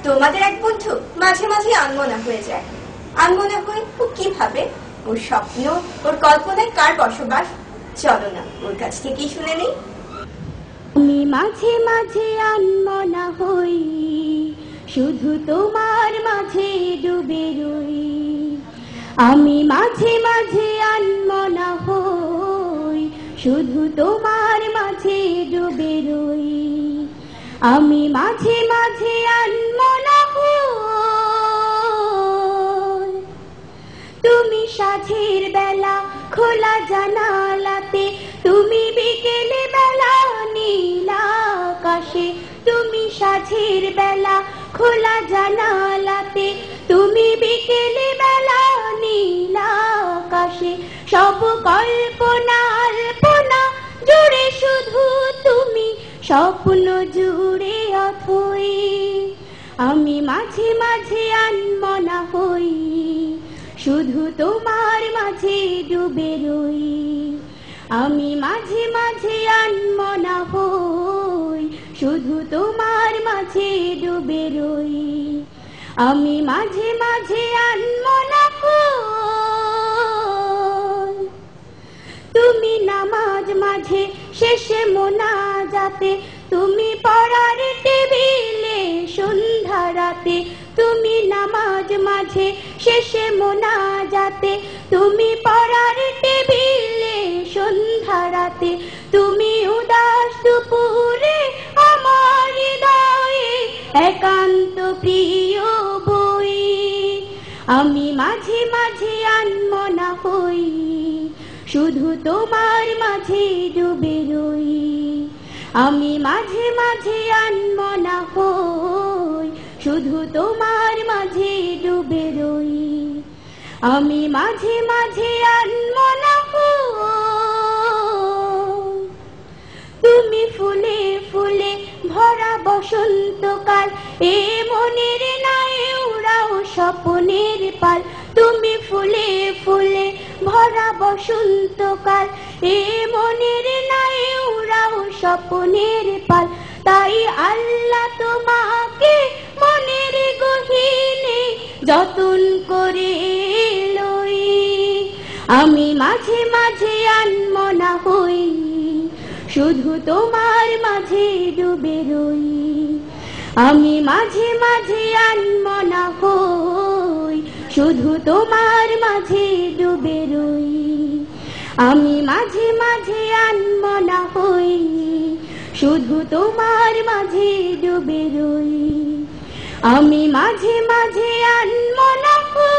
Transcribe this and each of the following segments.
তোমাদের এক বন্ধু মাঝে মাঝে আনমনা হয়ে যায়। আনমনা হয়ে ও কি ভাবে, ওর স্বপ্ন, ওর কল্পনায় কার বসবাস, চলো না ওর কাছ থেকেই শুনে নেই। আমি মাঝে মাঝে আনমনা হই, শুধু তোমার মাঝে ডুবে রই। আমি মাঝে মাঝে আনমনা হই, শুধু তোমার মাঝে ডুবে রই। আমি মাঝে মাঝে আনমনা হই, তুমি সাঁঝের বেলা খোলা জানালাতে, তুমি বিকেলে বেলা নীল আকাশে। তুমি সাঁঝের বেলা খোলা জানালাতে, তুমি বিকেলে বেলা নীল আকাশে। সব কল্পনা আল্পনা জুড়ে শুধু তুমি, স্বপ্ন জুড়ে অথই। আমি মাঝে মাঝে আনমনা হই, শুধু তোমার মাঝে ডুবে রই। আমি মাঝে মাঝে আনমনা হই, শুধু তোমার মাঝে ডুবে রই। আমি মাঝে মাঝে আনমনা হই, তুমি নামাজ মাঝে শেষে মোনাজাতে, তুমি পড়ার টেবিলে সন্ধ্যা রাতে। তুমি নামাজ মাঝে শেষে মোনাজাতে, তুমি পড়ার টেবিলে সন্ধ্যা রাতে। তুমি উদাস দুপুরে আমার হৃদয়ে একান্ত প্রিয় বই। আমি মাঝে মাঝে আনমনা হই, শুধু তোমার মাঝে ডুবে রই। আমি মাঝে মাঝে আনমনা হই, শুধু তোমার মাঝে ডুবে রই। আমি মাঝে মাঝে আনমনা হই, তুমি ফুলে ফুলে ভরা বসন্তকাল, এ মনের নাই উড়াও স্বপ্নের পাল। তুমি ফুলে ফুলে ভরা বসন্তকাল, এ মনের নাই উড়াও স্বপ্নের পাল। তাই আল্লাহ তোমাকে মনের গহীনে যতন করে লই। আমি মাঝে মাঝে আনমনা হই, শুধু তোমার মাঝে ডুবে রই। আমি মাঝে মাঝে আনমনা হই, শুধু তোমার মাঝে ডুবে রই। আমি মাঝে মাঝে আনমনা হই, শুধু তোমার মাঝে ডুবে রই। আমি মাঝে মাঝে আনমনা হই।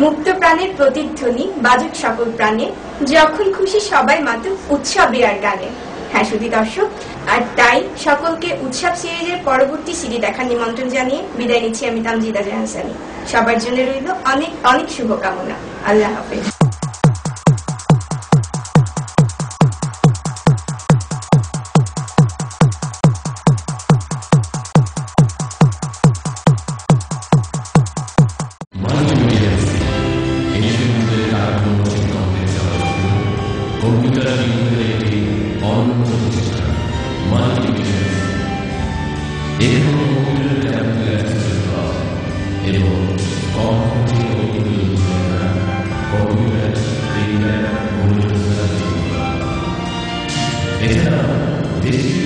মুক্ত প্রাণের প্রতিধ্বনি বাজুক সকল প্রাণে, যখন খুশি সবাই মাতুক উৎসবে আর গানে। হ্যাঁ শুধু দর্শক, আর তাই সকলকে উৎসব সিরিজের পরবর্তী সিডি দেখার নিমন্ত্রণ জানিয়ে বিদায় নিচ্ছি আমি তামজিদা জাহানসানি। সবার জন্য রইল অনেক অনেক শুভকামনা। আল্লাহ হাফেজ। এছাড়া দেশি